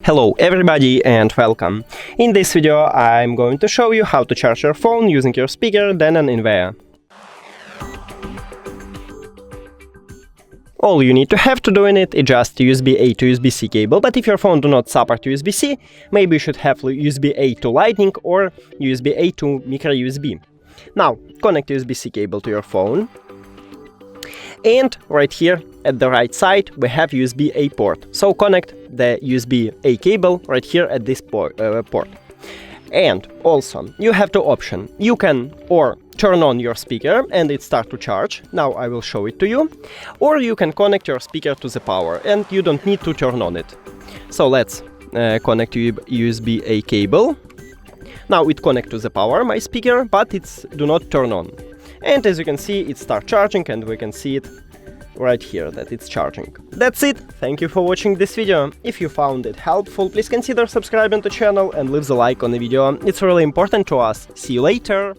Hello everybody and welcome. In this video I'm going to show you how to charge your phone using your speaker DENON ENVAYA. All you need to have to do in it is just USB-A to USB-C cable, but if your phone do not support USB-C, maybe you should have USB-A to Lightning or USB-A to micro USB. Now connect USB-C cable to your phone. And right here at the right side we have USB-A port, so connect the USB-A cable right here at this port. And also you have two options. You can or turn on your speaker and it starts to charge. Now I will show it to you. Or you can connect your speaker to the power and you don't need to turn on it. So let's connect USB-A cable. Now it connects to the power, my speaker, but it's do not turn on. And as you can see, it starts charging and we can see it right here that it's charging. That's it. Thank you for watching this video. If you found it helpful, please consider subscribing to the channel and leave the like on the video. It's really important to us. See you later.